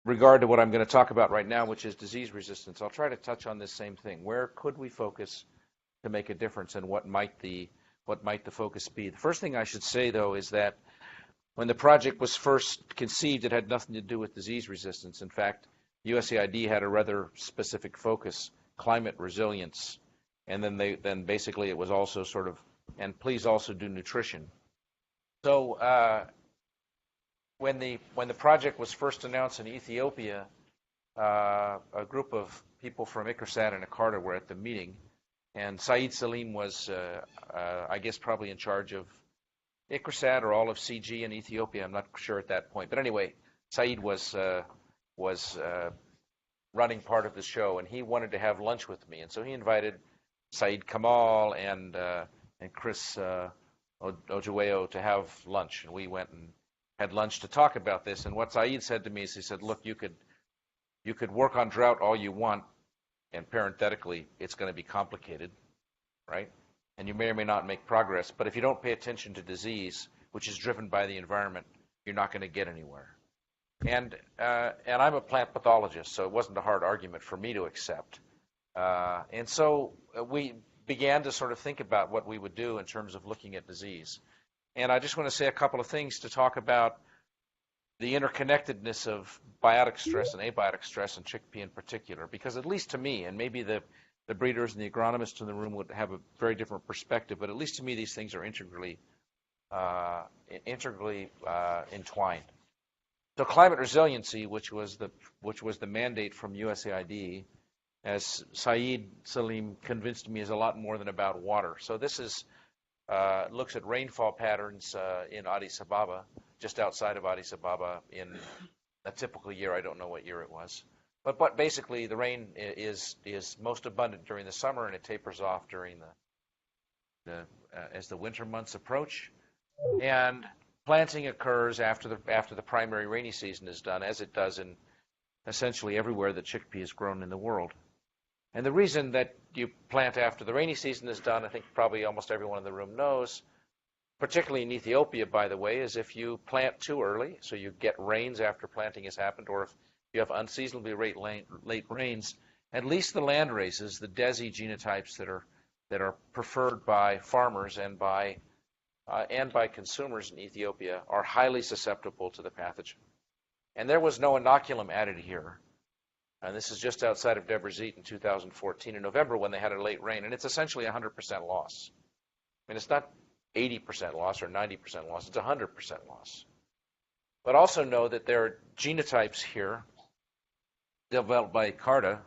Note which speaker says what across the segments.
Speaker 1: regard to what I'm going to talk about right now, which is disease resistance, I'll try to touch on this same thing. Where could we focus to make a difference, and what might the focus be? The first thing I should say, though, is that when the project was first conceived, it had nothing to do with disease resistance. In fact, USAID had a rather specific focus: climate resilience, and then basically it was also sort of, and please also do nutrition. So when the project was first announced in Ethiopia, a group of people from ICRSAT and ACARTA were at the meeting, and Saeed Salim was, I guess, probably in charge of ICRSAT or all of CG in Ethiopia. I'm not sure at that point, but anyway, Saeed was running part of the show, and he wanted to have lunch with me, and so he invited Saeed Kamal and Chris Ojueo to have lunch, and we went and had lunch to talk about this. And what Saeed said to me is, he said, "Look, you could work on drought all you want, and parenthetically, it's going to be complicated, right? And you may or may not make progress, but if you don't pay attention to disease, which is driven by the environment, you're not going to get anywhere." And I'm a plant pathologist, so it wasn't a hard argument for me to accept. And so we began to sort of think about what we would do in terms of looking at disease. And I just want to say a couple of things to talk about the interconnectedness of biotic stress and abiotic stress in chickpea in particular, because at least to me, and maybe the breeders and the agronomists in the room would have a very different perspective, but at least to me these things are integrally entwined. So climate resiliency, which was the mandate from USAID, as Saeed Salim convinced me, is a lot more than about water. So this is looks at rainfall patterns in Addis Ababa, just outside of Addis Ababa, in a typical year. I don't know what year it was, but basically the rain is most abundant during the summer, and it tapers off during as the winter months approach, and planting occurs after the primary rainy season is done, as it does in essentially everywhere that chickpea is grown in the world. And the reason that you plant after the rainy season is done, I think probably almost everyone in the room knows, particularly in Ethiopia, by the way, is if you plant too early, so you get rains after planting has happened, or if you have unseasonably late rains, at least the land races, the DESI genotypes that are preferred by farmers and by consumers in Ethiopia, are highly susceptible to the pathogen. And there was no inoculum added here. And this is just outside of Debrecen in 2014 in November, when they had a late rain, and it's essentially 100% loss. I mean, it's not 80% loss or 90% loss, it's 100% loss. But also know that there are genotypes here developed by CARTA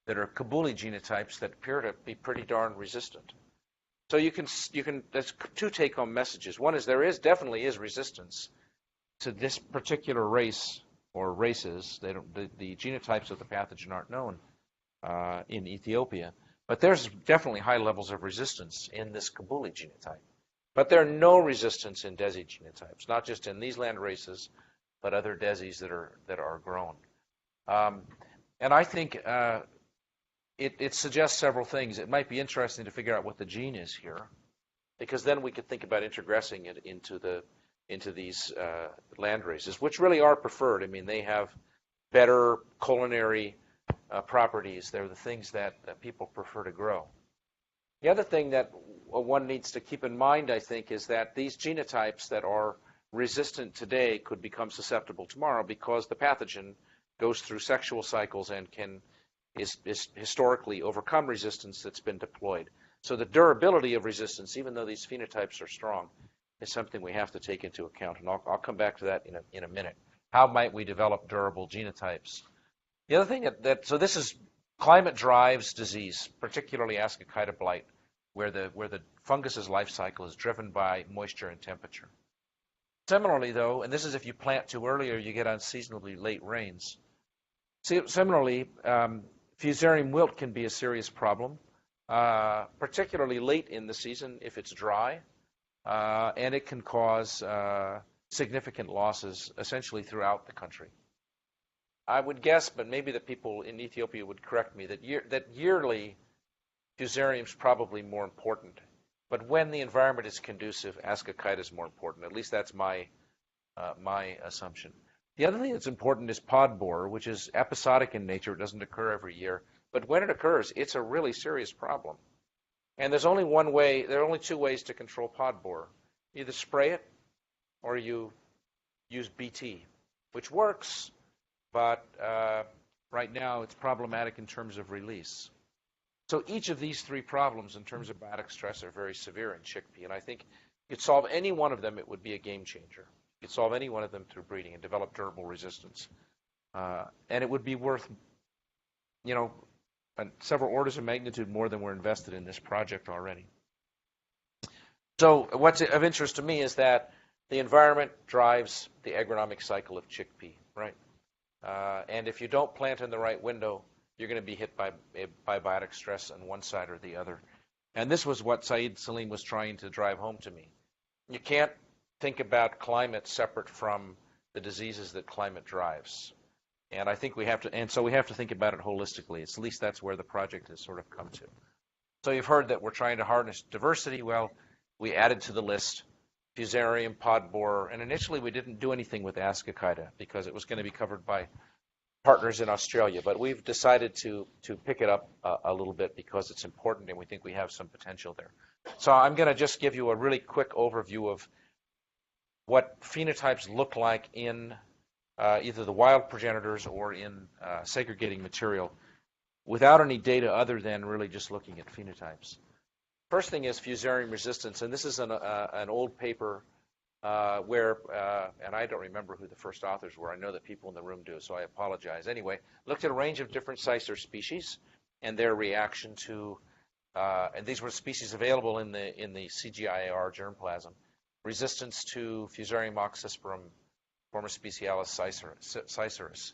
Speaker 1: that are Kabuli genotypes that appear to be pretty darn resistant. So you can there's two take-home messages. One is there definitely is resistance to this particular race or races. The genotypes of the pathogen aren't known in Ethiopia, but there's definitely high levels of resistance in this Kabuli genotype. But there are no resistance in DESI genotypes, not just in these land races, but other DESIs that are grown. And I think it suggests several things. It might be interesting to figure out what the gene is here, because then we could think about introgressing it into these land races, which really are preferred. I mean, they have better culinary properties. They're the things that people prefer to grow. The other thing that one needs to keep in mind, I think, is that these genotypes that are resistant today could become susceptible tomorrow, because the pathogen goes through sexual cycles and is historically overcome resistance that's been deployed. So the durability of resistance, even though these phenotypes are strong, is something we have to take into account, and I'll come back to that in a minute. How might we develop durable genotypes? The other thing so this is climate drives disease, particularly Ascochyta blight, where the fungus's life cycle is driven by moisture and temperature. Similarly, though, and this is if you plant too early or you get unseasonably late rains. Similarly, Fusarium wilt can be a serious problem, particularly late in the season if it's dry. And it can cause significant losses essentially throughout the country. I would guess, but maybe the people in Ethiopia would correct me, that yearly Fusarium is probably more important. But when the environment is conducive, Ascochyta is more important. At least that's my assumption. The other thing that's important is pod borer, which is episodic in nature. It doesn't occur every year. But when it occurs, it's a really serious problem. And there's only one way, there are only two ways to control pod borer. Either spray it or you use BT, which works, but right now it's problematic in terms of release. So each of these three problems in terms of biotic stress are very severe in chickpea, and I think if you could solve any one of them, it would be a game changer. You could solve any one of them through breeding and develop durable resistance. And it would be worth, several orders of magnitude more than we're invested in this project already. So what's of interest to me is that the environment drives the agronomic cycle of chickpea, right? And if you don't plant in the right window, you're going to be hit by biotic stress on one side or the other. And this was what Saeed Salim was trying to drive home to me. You can't think about climate separate from the diseases that climate drives. And I think we have to, and so we have to think about it holistically. At least that's where the project has sort of come to. So you've heard that we're trying to harness diversity. Well, we added to the list Fusarium, pod borer, and initially we didn't do anything with Ascochyta because it was going to be covered by partners in Australia, but we've decided to pick it up a little bit because it's important and we think we have some potential there. So I'm going to just give you a really quick overview of what phenotypes look like in either the wild progenitors or in segregating material without any data other than really just looking at phenotypes. First thing is Fusarium resistance, and this is an old paper where, and I don't remember who the first authors were. I know that people in the room do, so I apologize. Anyway, looked at a range of different Cicer species and their reaction to, and these were species available in the CGIAR germplasm, resistance to Fusarium oxysporum, Forma specialis ciceris.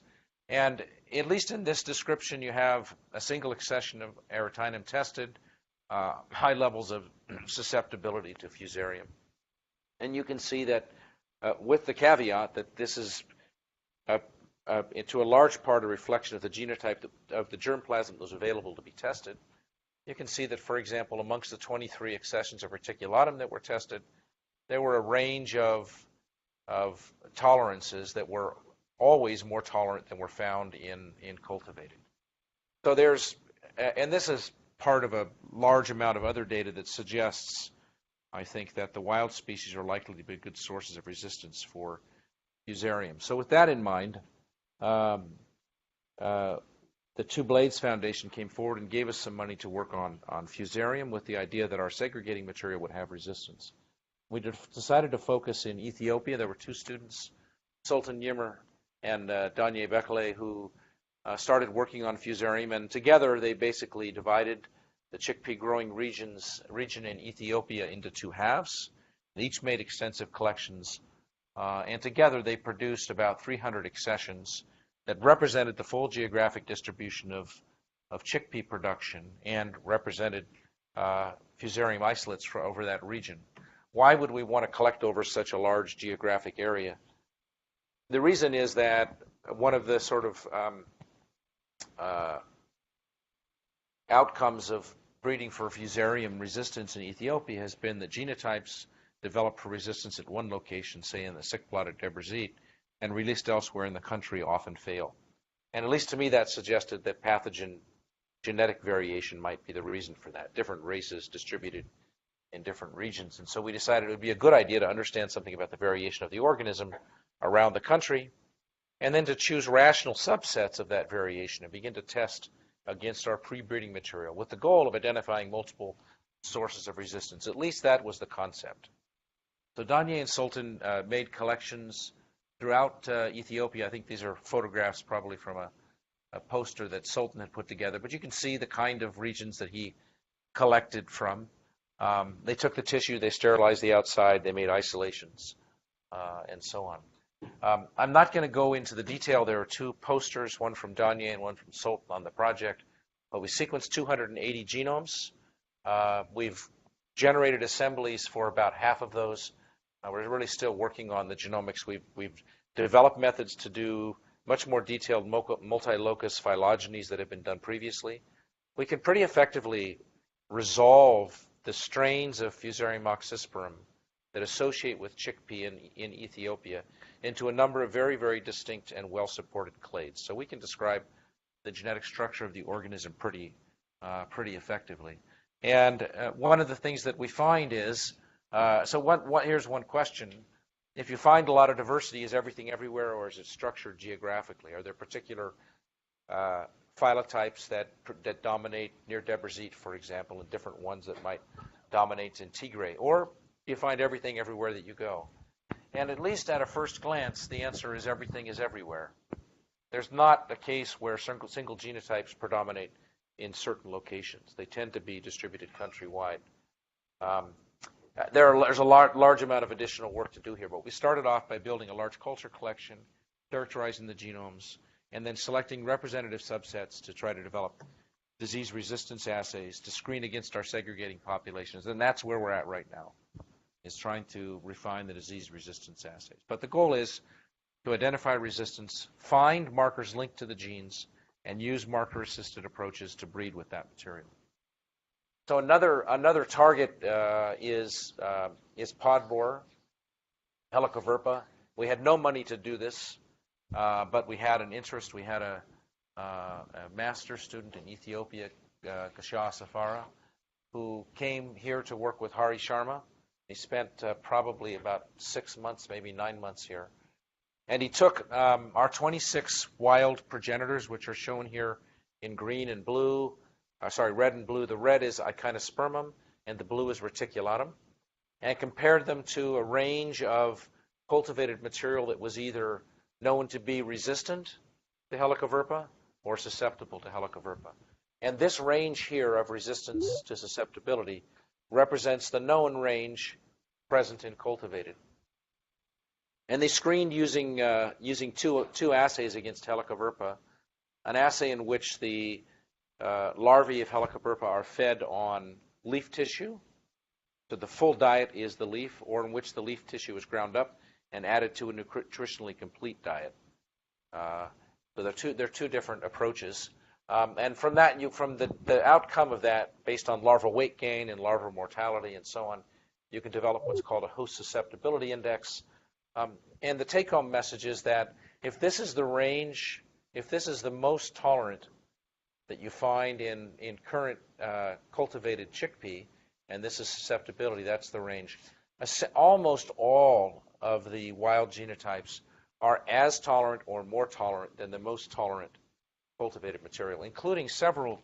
Speaker 1: And at least in this description, you have a single accession of Aretinum tested, high levels of susceptibility to Fusarium. And you can see that with the caveat that this is to a large part a reflection of the genotype of the germplasm that was available to be tested. You can see that, for example, amongst the 23 accessions of reticulatum that were tested, there were a range of tolerances that were always more tolerant than were found in cultivated. So there's, and this is part of a large amount of other data that suggests, I think, that the wild species are likely to be good sources of resistance for Fusarium. So with that in mind, the Two Blades Foundation came forward and gave us some money to work on Fusarium with the idea that our segregating material would have resistance. We decided to focus in Ethiopia. There were two students, Sultan Yimmer and Danye Bekele, who started working on Fusarium, and together they basically divided the chickpea growing region in Ethiopia into two halves. They each made extensive collections, and together they produced about 300 accessions that represented the full geographic distribution of chickpea production and represented Fusarium isolates for over that region. Why would we want to collect over such a large geographic area? The reason is that one of the sort of outcomes of breeding for Fusarium resistance in Ethiopia has been that genotypes developed for resistance at one location, say in the sick plot at Debrecen, and released elsewhere in the country often fail. And at least to me that suggested that pathogen genetic variation might be the reason for that, different races distributed in different regions. And so we decided it would be a good idea to understand something about the variation of the organism around the country, and then to choose rational subsets of that variation and begin to test against our pre-breeding material with the goal of identifying multiple sources of resistance. At least that was the concept. So Danye and Sultan made collections throughout Ethiopia. I think these are photographs probably from a poster that Sultan had put together, but you can see the kind of regions that he collected from. They took the tissue, they sterilized the outside, they made isolations, and so on. I'm not going to go into the detail. There are two posters, one from Danye and one from Sultan on the project, but we sequenced 280 genomes. We've generated assemblies for about half of those. We're really still working on the genomics. We've developed methods to do much more detailed multi-locus phylogenies that have been done previously. We can pretty effectively resolve the strains of Fusarium oxysporum that associate with chickpea in Ethiopia into a number of very, very distinct and well-supported clades. So we can describe the genetic structure of the organism pretty effectively. And one of the things that we find is, here's one question. If you find a lot of diversity, is everything everywhere, or is it structured geographically? Are there particular phylotypes that dominate near Debrezit, for example, and different ones that might dominate in Tigray? Or do you find everything everywhere that you go? And at least at a first glance, the answer is everything is everywhere. There's not a case where single genotypes predominate in certain locations. They tend to be distributed countrywide. There's a large amount of additional work to do here, but we started off by building a large culture collection, characterizing the genomes, and then selecting representative subsets to try to develop disease resistance assays to screen against our segregating populations. And that's where we're at right now, is trying to refine the disease resistance assays. But the goal is to identify resistance, find markers linked to the genes, and use marker-assisted approaches to breed with that material. So another target is pod borer, Helicoverpa. We had no money to do this, but we had an interest. We had a master's student in Ethiopia, Kasha Safara, who came here to work with Hari Sharma. He spent probably about 6 months, maybe 9 months here. And he took our 26 wild progenitors, which are shown here in green and blue, red and blue. The red is Echinaspermum, and the blue is Reticulatum, and compared them to a range of cultivated material that was either known to be resistant to Helicoverpa or susceptible to Helicoverpa. And this range here of resistance to susceptibility represents the known range present in cultivated. And they screened using two assays against Helicoverpa, an assay in which the larvae of Helicoverpa are fed on leaf tissue, so the full diet is the leaf, or in which the leaf tissue is ground up and added to a nutritionally complete diet. So they're two different approaches. And from that, from the outcome of that, based on larval weight gain and larval mortality and so on, you can develop what's called a host susceptibility index. And the take-home message is that if this is the range, if this is the most tolerant that you find in current cultivated chickpea, and this is susceptibility, that's the range. Almost all of the wild genotypes are as tolerant or more tolerant than the most tolerant cultivated material, including several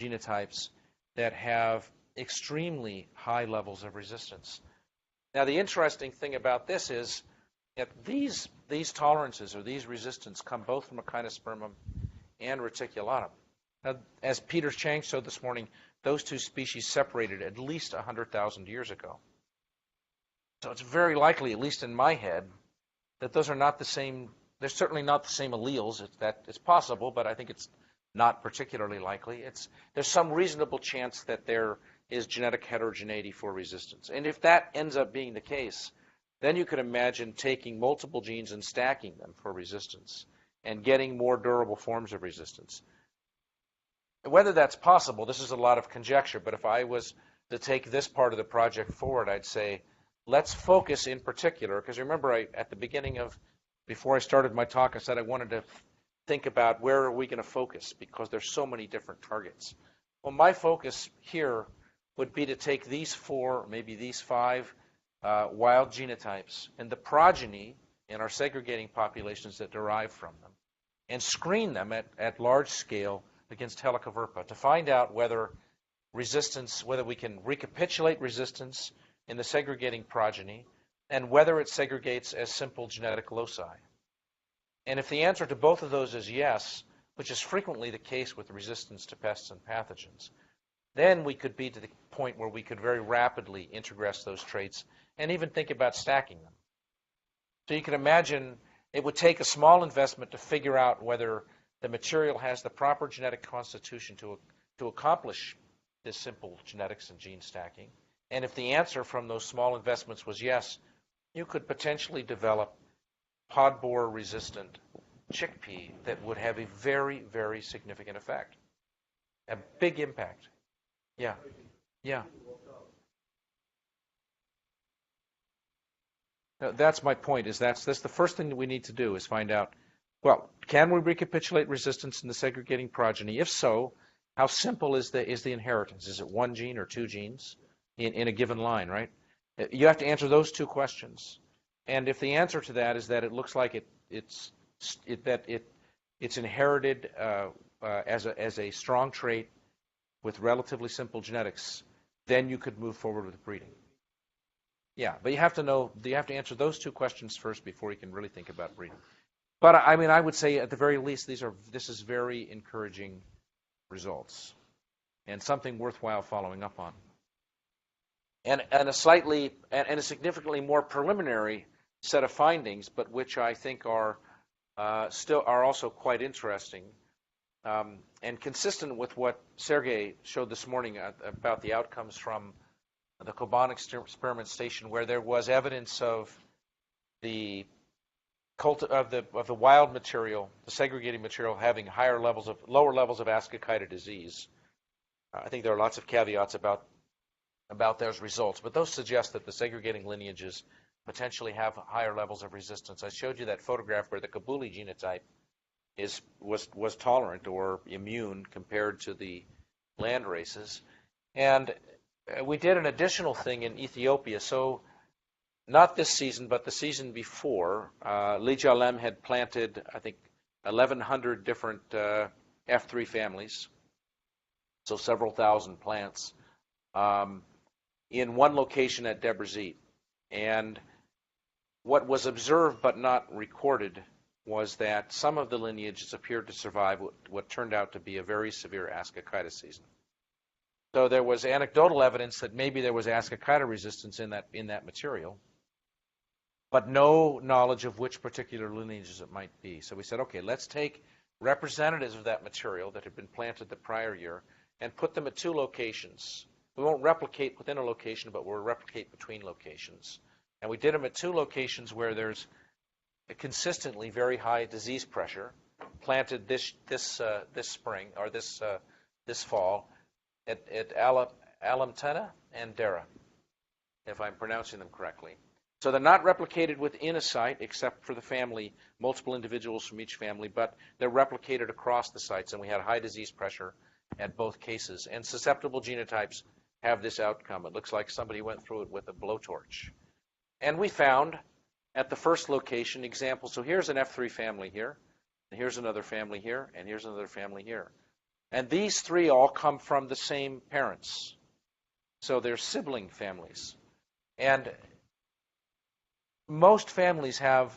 Speaker 1: genotypes that have extremely high levels of resistance. Now, the interesting thing about this is that these tolerances or these resistance come both from Echinaspermum and Reticulatum. Now, as Peter Chang showed this morning, those two species separated at least 100,000 years ago. So it's very likely, at least in my head, that those are not the same. They're certainly not the same alleles. It's possible, but I think it's not particularly likely. There's some reasonable chance that there is genetic heterogeneity for resistance. And if that ends up being the case, then you could imagine taking multiple genes and stacking them for resistance and getting more durable forms of resistance. Whether that's possible, this is a lot of conjecture, but if I was to take this part of the project forward, I'd say, let's focus in particular, because remember at the beginning before I started my talk, I said I wanted to think about where are we going to focus, because there's so many different targets. Well, my focus here would be to take these 4, maybe these 5 wild genotypes and the progeny in our segregating populations that derive from them and screen them at large scale against Helicoverpa to find out whether we can recapitulate resistance in the segregating progeny and whether it segregates as simple genetic loci. And if the answer to both of those is yes, which is frequently the case with resistance to pests and pathogens, then we could be to the point where we could very rapidly integrate those traits and even think about stacking them. So you can imagine it would take a small investment to figure out whether the material has the proper genetic constitution to accomplish this simple genetics and gene stacking. And if the answer from those small investments was yes, you could potentially develop pod borer resistant chickpea that would have a very, very significant effect. A big impact. Yeah. That's my point. That's the first thing that we need to do is find out. Well, can we recapitulate resistance in the segregating progeny? If so, how simple is the inheritance? Is it one gene or two genes in a given line, right? You have to answer those two questions. And if the answer to that is that it looks like it's inherited as a strong trait with relatively simple genetics, then you could move forward with breeding. Yeah, but you have to answer those two questions first before you can really think about breeding. But I mean, I would say at the very least, this is very encouraging results and something worthwhile following up on. And a significantly more preliminary set of findings, but which I think are also quite interesting and consistent with what Sergey showed this morning about the outcomes from the Koban experiment station, where there was evidence of the wild material, the segregating material, having lower levels of Ascochyta disease. I think there are lots of caveats about those results, but those suggest that the segregating lineages potentially have higher levels of resistance. I showed you that photograph where the Kabuli genotype was tolerant or immune compared to the land races, and we did an additional thing in Ethiopia. So not this season, but the season before, Li Jialem had planted, I think, 1,100 different F3 families, so several thousand plants, in one location at Debrecen. And what was observed but not recorded was that some of the lineages appeared to survive what turned out to be a very severe Ascochyta season. So there was anecdotal evidence that maybe there was Ascochyta resistance in that material, but no knowledge of which particular lineages it might be. So we said, okay, let's take representatives of that material that had been planted the prior year and put them at two locations. We won't replicate within a location, but we'll replicate between locations. And we did them at two locations where there's a consistently very high disease pressure, planted this spring or this fall at Alamtena and Dera, if I'm pronouncing them correctly. So they're not replicated within a site except for the family, multiple individuals from each family, but they're replicated across the sites, and we had high disease pressure at both cases. And susceptible genotypes have this outcome. It looks like somebody went through it with a blowtorch. And we found at the first location examples. So here's an F3 family here, and here's another family here, and here's another family here. And these three all come from the same parents. So they're sibling families. And most families have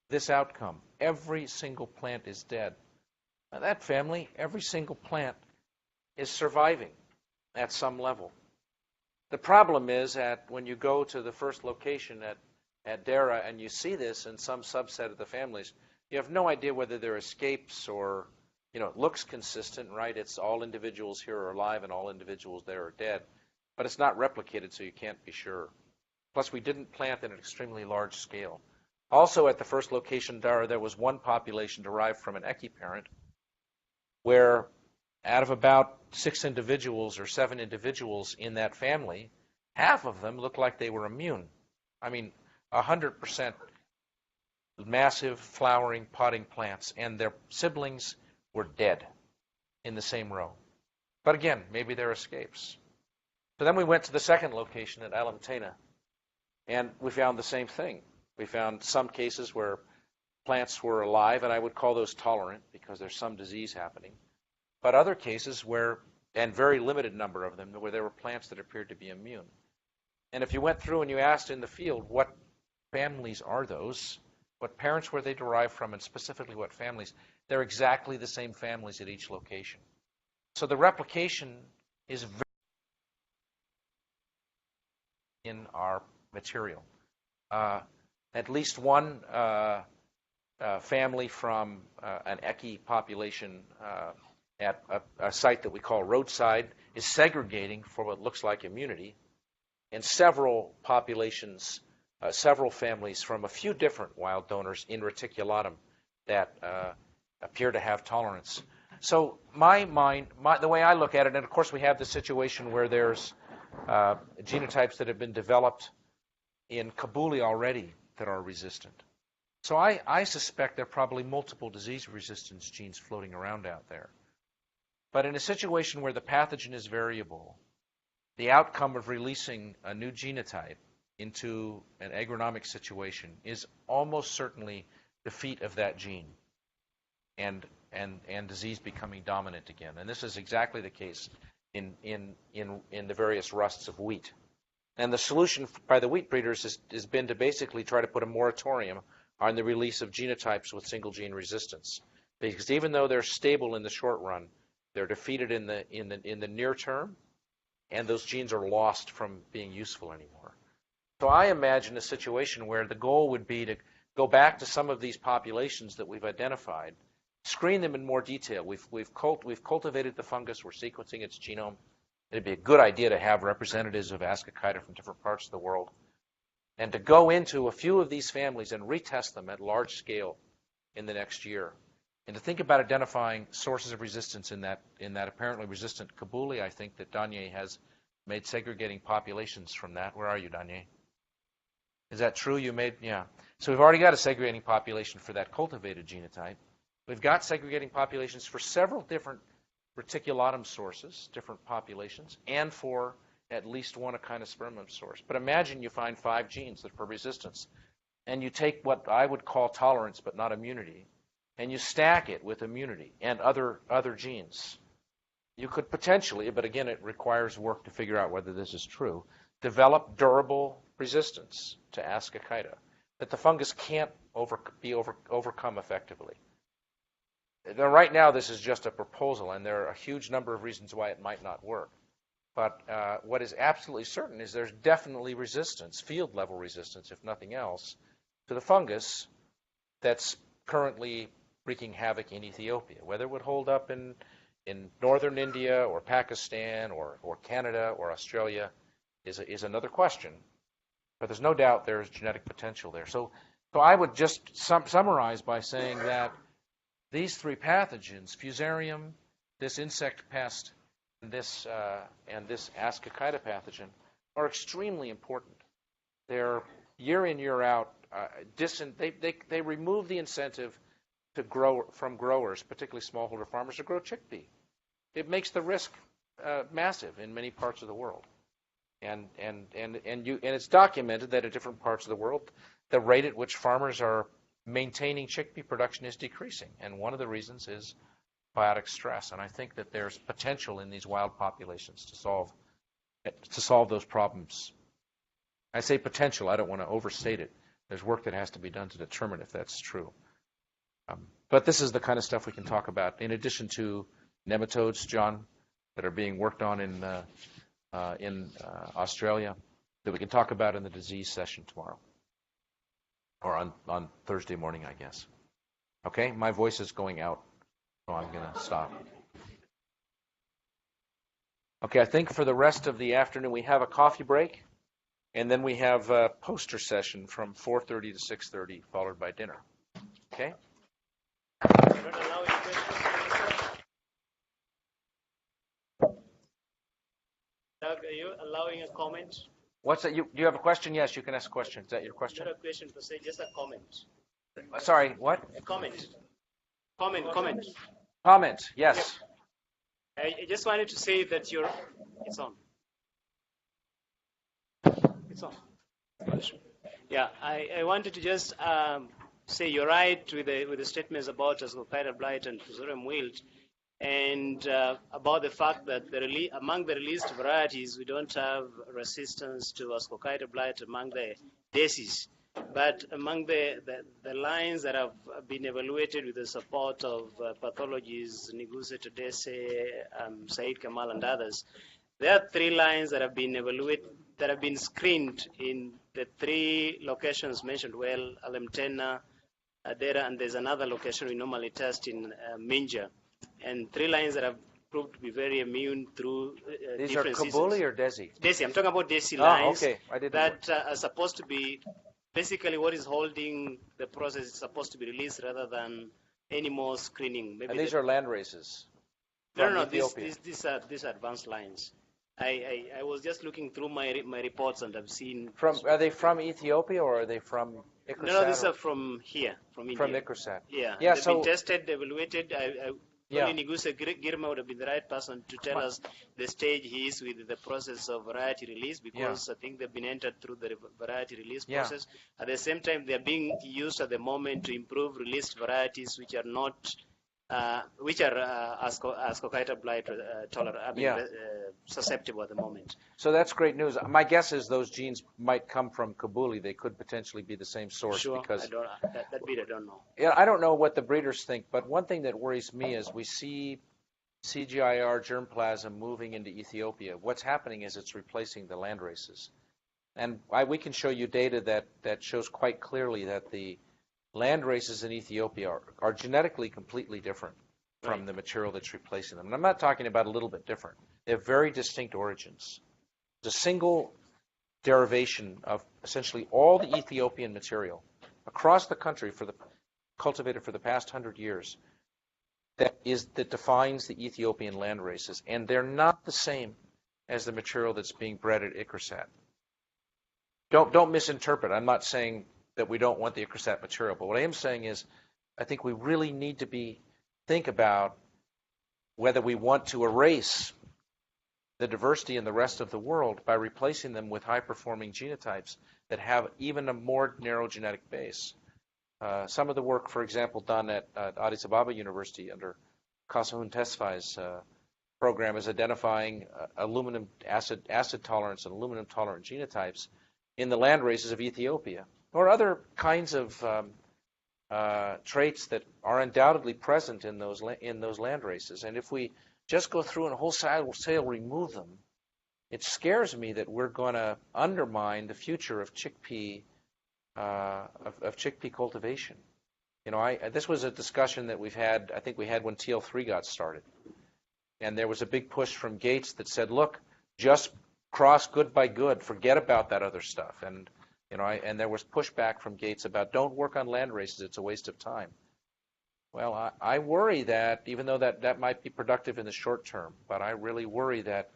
Speaker 1: this outcome. Every single plant is dead. Now that family, every single plant is surviving at some level. The problem is that when you go to the first location at Dera and you see this in some subset of the families, you have no idea whether they're escapes or, it looks consistent, right? It's all individuals here are alive and all individuals there are dead. But it's not replicated, so you can't be sure. Plus, we didn't plant at an extremely large scale. Also, at the first location, Dara, there was one population derived from an equiparent where out of about 6 individuals or 7 individuals in that family, half of them looked like they were immune. I mean, 100% massive flowering potting plants, and their siblings were dead in the same row. But again, maybe they're escapes. So then we went to the second location at Alamtena, and we found the same thing. We found some cases where plants were alive, and I would call those tolerant because there's some disease happening. But other cases where, and very limited number of them, where there were plants that appeared to be immune. And if you went through and you asked in the field what families are those, what parents were they derived from, and specifically what families, they're exactly the same families at each location. So the replication is very in our material. At least one family from an Eki population at a site that we call roadside is segregating for what looks like immunity, and several populations, several families from a few different wild donors in reticulatum that appear to have tolerance. So the way I look at it, and of course we have the situation where there's genotypes that have been developed in Kabuli already that are resistant. So I suspect there are probably multiple disease resistance genes floating around out there. But in a situation where the pathogen is variable, the outcome of releasing a new genotype into an agronomic situation is almost certainly defeat of that gene and disease becoming dominant again. And this is exactly the case in the various rusts of wheat. And the solution by the wheat breeders has been to basically try to put a moratorium on the release of genotypes with single gene resistance, because even though they're stable in the short run, they're defeated in the near term, and those genes are lost from being useful anymore. So I imagine a situation where the goal would be to go back to some of these populations that we've identified, screen them in more detail. We've cultivated the fungus. We're sequencing its genome. It'd be a good idea to have representatives of Ascochyta from different parts of the world, and to go into a few of these families and retest them at large scale in the next year, and to think about identifying sources of resistance in that apparently resistant Kabuli. I think that Danye has made segregating populations from that. Where are you, Danye? Is that true? Yeah. So we've already got a segregating population for that cultivated genotype. We've got segregating populations for several different reticulatum sources, different populations, and for at least one echinaspermum source. But imagine you find 5 genes that for resistance, and you take what I would call tolerance but not immunity, and you stack it with immunity and other genes. You could potentially, but again it requires work to figure out whether this is true, develop durable resistance to Ascochyta that the fungus can't overcome effectively. Now, right now, this is just a proposal, and there are a huge number of reasons why it might not work. But what is absolutely certain is there's definitely resistance, field-level resistance, if nothing else, to the fungus that's currently wreaking havoc in Ethiopia. Whether it would hold up in northern India or Pakistan or Canada or Australia is another question. But there's no doubt there's genetic potential there. So I would just summarize by saying that these 3 pathogens, Fusarium, this insect pest, and this Ascochyta pathogen, are extremely important. They're year in, year out. They remove the incentive to grow from growers, particularly smallholder farmers, to grow chickpea. It makes the risk massive in many parts of the world, and it's documented that in different parts of the world, the rate at which farmers are maintaining chickpea production is decreasing, and one of the reasons is biotic stress. And I think that there's potential in these wild populations to solve those problems. I say potential. I don't want to overstate it. There's work that has to be done to determine if that's true. But this is the kind of stuff we can talk about, in addition to nematodes, John, that are being worked on in Australia, that we can talk about in the disease session tomorrow. Or on Thursday morning, I guess. Okay? My voice is going out, so I'm going to stop. Okay, I think for the rest of the afternoon we have a coffee break, and then we have a poster session from 4:30 to 6:30, followed by dinner. Okay?
Speaker 2: Doug, are you allowing a comment?
Speaker 1: What's that? Do you have a question? Yes, you can ask a question. Is that your question?
Speaker 2: Not a question per se, just a comment.
Speaker 1: Sorry, what?
Speaker 2: A comment. Comment.
Speaker 1: Comment, yes.
Speaker 2: I just wanted to say that it's on. It's on. Yeah, I wanted to just say you're right with the statements about Ascochyta blight and Fusarium wilt, and about the fact that among the released varieties, we don't have resistance to Ascochyta blight among the desis. But among the lines that have been evaluated with the support of pathologists, Niguse Tedese, Said Kamal, and others, there are 3 lines that have been evaluated, that have been screened in the 3 locations mentioned well, Alemtena, Adera, and there's another location we normally test in Minja. And 3 lines that have proved to be very immune through
Speaker 1: These
Speaker 2: different
Speaker 1: are Kabuli or Desi?
Speaker 2: Desi, I'm talking about Desi lines
Speaker 1: okay. I didn't
Speaker 2: that are supposed to be basically what is holding the process is supposed to be released rather than any more screening. Maybe
Speaker 1: and these are land races.
Speaker 2: No, these are advanced lines. I was just looking through my reports and I've seen.
Speaker 1: Are they from Ethiopia or are they from
Speaker 2: No, these are from here, from India.
Speaker 1: From ICRSAT.
Speaker 2: Yeah,
Speaker 1: Yeah,
Speaker 2: they've been tested, evaluated.
Speaker 1: Yeah.
Speaker 2: Probably Nigusa Girma would have been the right person to tell us the stage he is with the process of variety release, because I think they've been entered through the variety release process. At the same time, they're being used at the moment to improve released varieties which are not, ascochyta blight tolerant, susceptible at the moment.
Speaker 1: So that's great news. My guess is those genes might come from Kabuli. They could potentially be the same source.
Speaker 2: Sure,
Speaker 1: because
Speaker 2: that bit I don't know.
Speaker 1: Yeah, I don't know what the breeders think, but one thing that worries me is we see CGIR germplasm moving into Ethiopia. What's happening is it's replacing the land races. And we can show you data that shows quite clearly that the land races in Ethiopia are genetically completely different from the material that's replacing them. And I'm not talking about a little bit different. They have very distinct origins. There's a single derivation of essentially all the Ethiopian material across the country cultivated for the past 100 years that defines the Ethiopian land races, and they're not the same as the material that's being bred at ICRSAT. Don't misinterpret. I'm not saying that we don't want the ICRSAT material, but what I am saying is I think we really need to think about whether we want to erase the diversity in the rest of the world by replacing them with high-performing genotypes that have even a more narrow genetic base. Some of the work, for example, done at Addis Ababa University under Kasahun Tesfai's program is identifying aluminum acid tolerance and aluminum tolerant genotypes in the land races of Ethiopia, or other kinds of traits that are undoubtedly present in those land races. And if we just go through and wholesale remove them, it scares me that we're going to undermine the future of chickpea cultivation. You know, this was a discussion that I think we had when TL3 got started. And there was a big push from Gates that said, look, just cross good by good, forget about that other stuff. And, you know, and there was pushback from Gates about don't work on land races, it's a waste of time. Well, I worry that, even though that might be productive in the short term, but I really worry that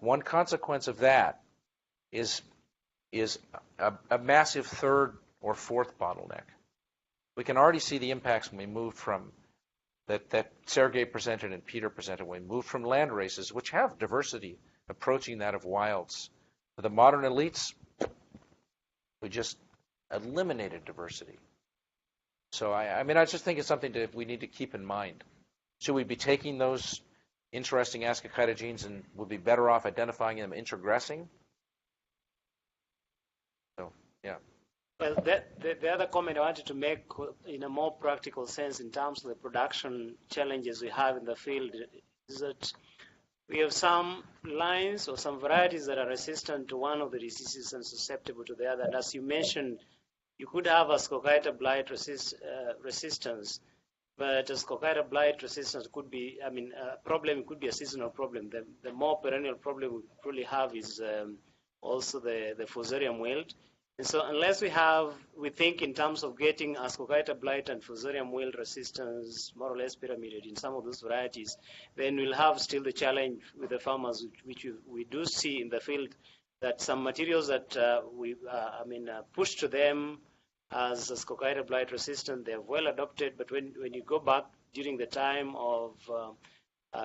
Speaker 1: one consequence of that is a massive third or fourth bottleneck. We can already see the impacts when we move from that Sergey presented and Peter presented, when we move from land races, which have diversity approaching that of wilds, to the modern elites. We just eliminated diversity. So I mean, I just think it's something we need to keep in mind. Should we be taking those interesting ascochyta genes and would be better off identifying them introgressing? So, yeah.
Speaker 2: Well, the other comment I wanted to make in a more practical sense in terms of the production challenges we have in the field is that we have some lines or some varieties that are resistant to one of the diseases and susceptible to the other. And as you mentioned, you could have ascochyta blight resistance, but ascochyta blight resistance could be, a problem. It could be a seasonal problem. The more perennial problem we probably have is also the Fusarium wilt. And so unless we think in terms of getting ascochyta blight and Fusarium wilt resistance more or less pyramided in some of those varieties, then we'll have still the challenge with the farmers, which we do see in the field, that some materials that we push to them as ascochyta blight resistant, they're well adopted, but when you go back during the time of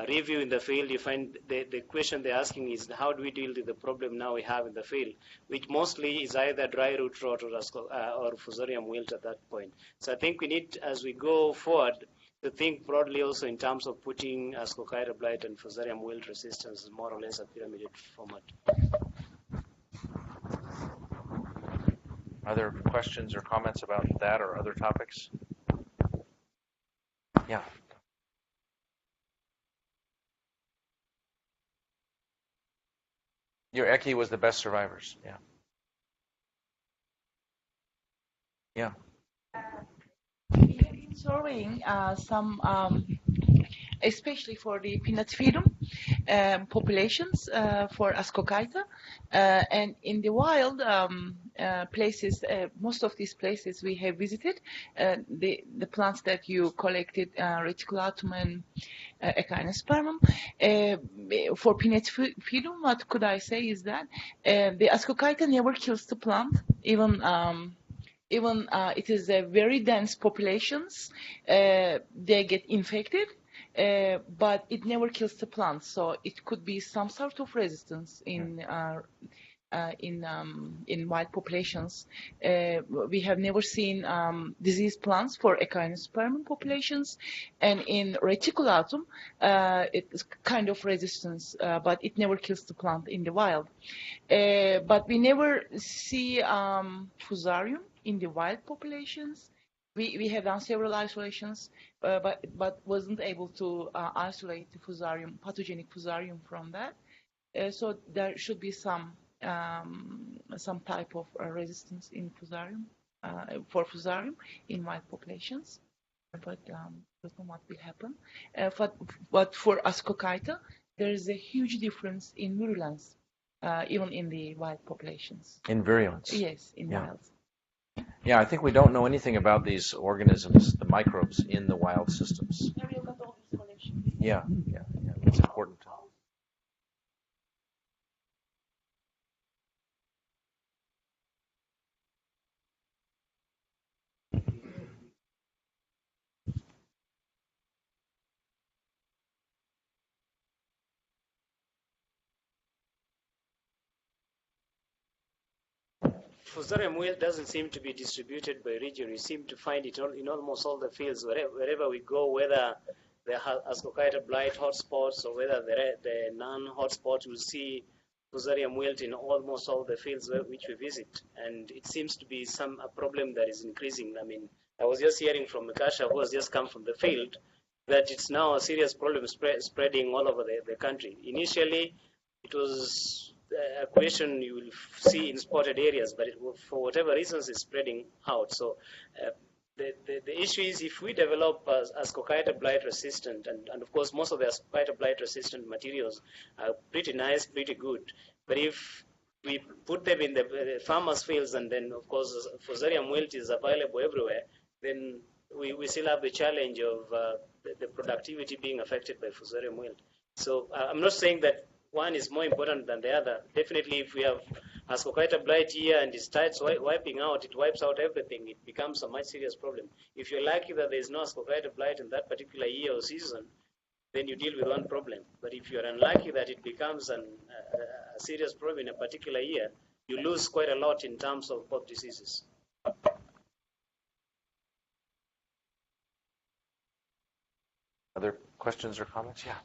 Speaker 2: review in the field, you find the question they're asking is, how do we deal with the problem now we have in the field, which mostly is either dry root rot or Fusarium wilt at that point. So I think we need, as we go forward, to think broadly also in terms of putting ascochyta blight and Fusarium wilt resistance more or less a pyramided format.
Speaker 1: Other questions or comments about that or other topics? Yeah. Your Eki was the best survivors. Yeah. Yeah.
Speaker 3: We have been surveying some, especially for the Pinnatifidum populations for ascochyta, and in the wild places, most of these places we have visited, the plants that you collected, reticulatum and Echinuspermum. For Pinnatifidum, what could I say is that the ascochyta never kills the plant, even even it is a very dense populations, they get infected, but it never kills the plants. So it could be some sort of resistance in wild populations. We have never seen diseased plants for Echinuspermum populations, and in reticulatum, it's kind of resistance, but it never kills the plant in the wild. But we never see Fusarium in the wild populations. We have done several isolations, but wasn't able to isolate the Fusarium, pathogenic Fusarium from that. So there should be some type of resistance in Fusarium, for Fusarium in wild populations, but don't know what will happen. But for Ascochyta, there is a huge difference in virulence, even in the wild populations.
Speaker 1: In virulence?
Speaker 3: Yes, in wild.
Speaker 1: Yeah, I think we don't know anything about these organisms, the microbes in the wild systems. Yeah, that's important.
Speaker 2: Fusarium wilt doesn't seem to be distributed by region. We seem to find it in almost all the fields, wherever we go, whether the Ascochyta blight hotspots or whether the non-hotspots, we'll see Fusarium wilt in almost all the fields which we visit. And it seems to be a problem that is increasing. I mean, I was just hearing from Mikasha, who has just come from the field, that it's now a serious problem spreading all over the country. Initially, it was a question you will see in spotted areas, but for whatever reasons, it's spreading out. So the issue is, if we develop Ascochyta blight resistant, and of course most of the Ascochyta blight resistant materials are pretty nice, pretty good, but if we put them in the farmers' fields, and then of course Fusarium wilt is available everywhere, then we still have the challenge of the productivity being affected by Fusarium wilt. So I'm not saying that one is more important than the other. Definitely, if we have Ascochyta blight here and it starts wiping out, it wipes out everything, it becomes a much serious problem. If you're lucky that there's no Ascochyta blight in that particular year or season, then you deal with one problem. But if you're unlucky that it becomes a serious problem in a particular year, you lose quite a lot in terms of both diseases.
Speaker 1: Other questions or comments? Yeah.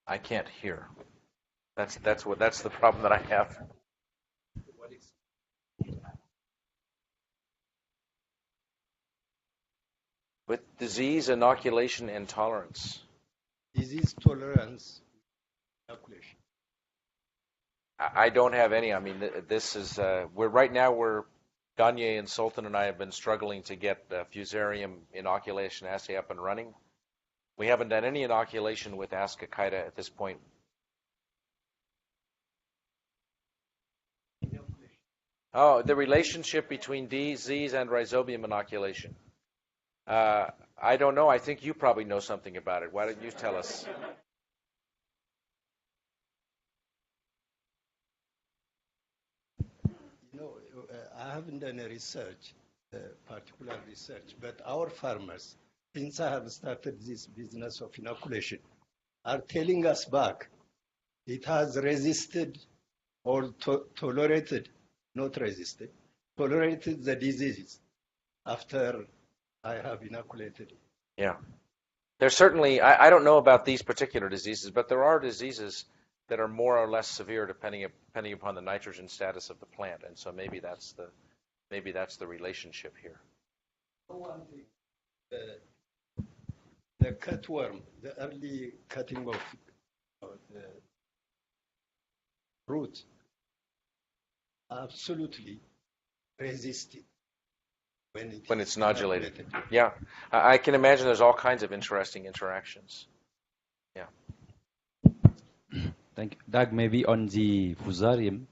Speaker 1: I can't hear. That's the problem that I have. With disease, inoculation, and tolerance.
Speaker 4: Disease tolerance, inoculation.
Speaker 1: I don't have any. I mean, this is we're Gagne and Sultan and I have been struggling to get the Fusarium inoculation assay up and running. We haven't done any inoculation with Ascochyta at this point. Oh, the relationship between disease and Rhizobium inoculation. I don't know. I think you probably know something about it. Why don't you tell us?
Speaker 4: I haven't done a research, particular research, but our farmers, since I have started this business of inoculation, are telling us back it has resisted or tolerated, not resisted, tolerated the diseases after I have inoculated.
Speaker 1: Yeah. There's certainly, I don't know about these particular diseases, but there are diseases that are more or less severe depending upon the nitrogen status of the plant, and so maybe that's the relationship here.
Speaker 4: One thing, the cutworm, the early cutting of the root, absolutely resisted when
Speaker 1: it's nodulated. Yeah, I can imagine there's all kinds of interesting interactions. Yeah.
Speaker 5: Thank you. Doug, maybe on the Fusarium,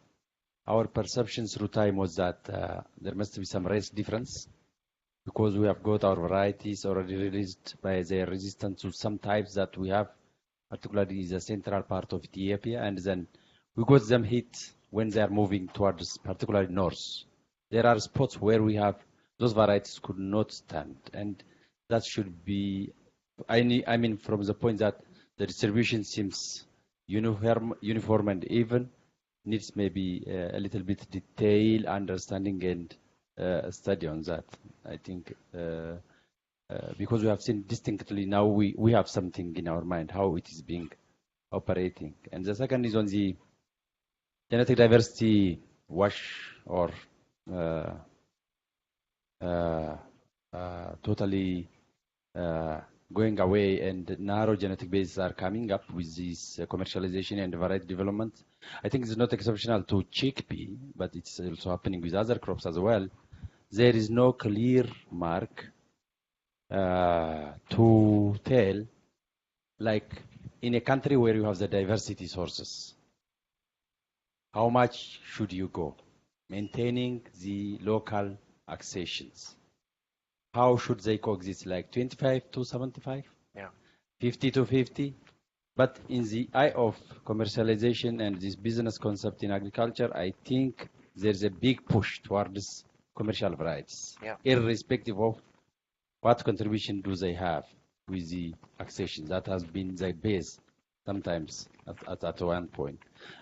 Speaker 5: our perception through time was that there must be some race difference because we have got our varieties already released by their resistance to some types that we have, particularly the central part of Ethiopia, and then we got them hit when they are moving towards particularly north. There are spots where we have those varieties could not stand, and that should be, I mean, from the point that the distribution seems uniform and even, needs maybe a little bit detail, understanding, and study on that. I think because we have seen distinctly now we have something in our mind how it is being operating. And the second is on the genetic diversity wash or totally going away, and narrow genetic bases are coming up with this commercialization and variety development. I think it's not exceptional to chickpea, but it's also happening with other crops as well. There is no clear mark to tell, like in a country where you have the diversity sources, how much should you go? Maintaining the local accessions. How should they coexist? Like 25 to 75?
Speaker 1: Yeah.
Speaker 5: 50 to 50? But in the eye of commercialization and this business concept in agriculture, I think there's a big push towards commercial varieties, irrespective of what contribution do they have with the accession. That has been the base sometimes at one point.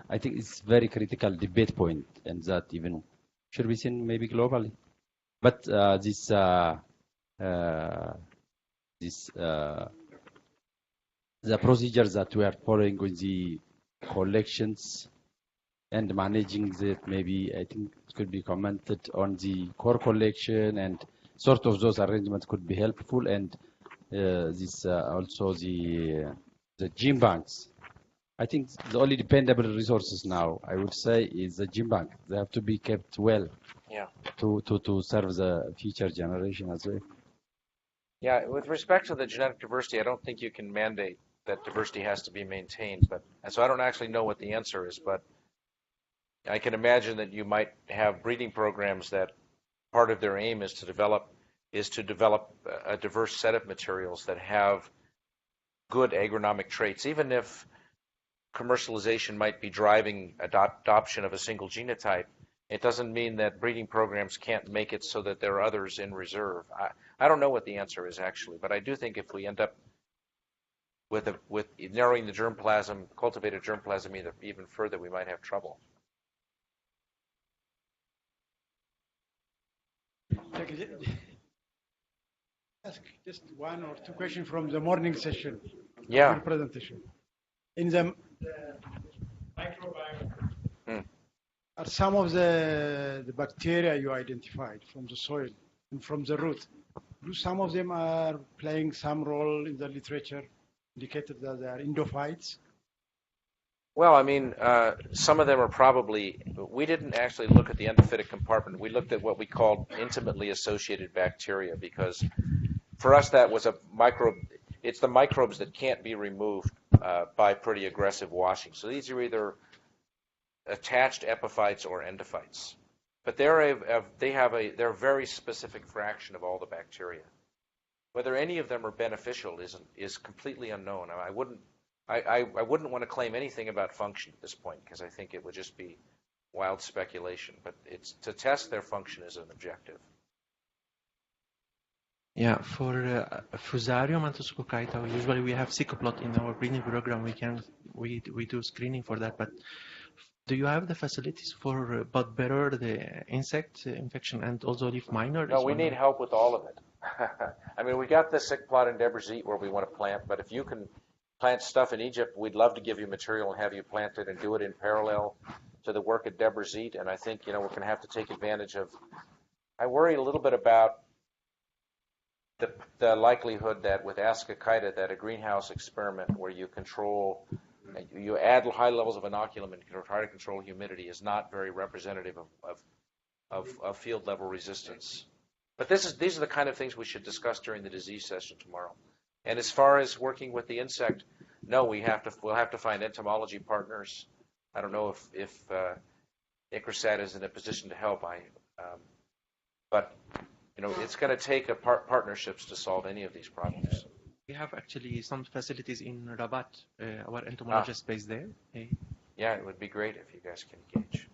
Speaker 5: I think it's very critical debate point, and that even should be seen maybe globally. But the procedures that we are following with the collections and managing that, maybe I think it could be commented on the core collection, and sort of those arrangements could be helpful. And this also the gene banks. I think the only dependable resources now, I would say, is the gene bank. They have to be kept well to serve the future generation as well.
Speaker 1: Yeah, with respect to the genetic diversity, I don't think you can mandate that diversity has to be maintained. And so I don't actually know what the answer is, but I can imagine that you might have breeding programs that part of their aim is to develop a diverse set of materials that have good agronomic traits, even if commercialization might be driving adoption of a single genotype. It doesn't mean that breeding programs can't make it so that there are others in reserve. I don't know what the answer is actually, but I do think if we end up with narrowing the germplasm, cultivated germplasm even further, we might have trouble.
Speaker 6: Ask just one or two questions from the morning session.
Speaker 1: Yeah.
Speaker 6: Presentation. In the microbiome, are some of the bacteria you identified from the soil and from the root, do some of them are playing some role in the literature, indicated that they are endophytes?
Speaker 1: Well, I mean, some of them are probably, we didn't actually look at the endophytic compartment. We looked at what we called intimately associated bacteria, because for us that was a microbe. It's the microbes that can't be removed by pretty aggressive washing. So these are either attached epiphytes or endophytes. But they're a very specific fraction of all the bacteria. Whether any of them are beneficial is completely unknown. I wouldn't want to claim anything about function at this point, because I think it would just be wild speculation. But it's to test their function as an objective.
Speaker 7: Yeah, for Fusarium and Tuscocaita, usually we have Cicoplot in our breeding program. We do screening for that. But do you have the facilities for but better the insect infection and also leaf minor?
Speaker 1: No, we need help with all of it. I mean, we got the sick plot in Debrecen where we want to plant, but if you can plant stuff in Egypt, we'd love to give you material and have you plant it and do it in parallel to the work at Debrecen. And I think, we're going to have to take advantage of. I worry a little bit about the likelihood that with Ascochyta, that a greenhouse experiment where you add high levels of inoculum and try to control humidity is not very representative of field level resistance. But these are the kind of things we should discuss during the disease session tomorrow. And as far as working with the insect, no, we'll have to find entomology partners. I don't know if ICRISAT is in a position to help. But it's going to take partnerships to solve any of these problems.
Speaker 7: We have actually some facilities in Rabat. Our entomologist based there.
Speaker 1: Yeah, it would be great if you guys can engage.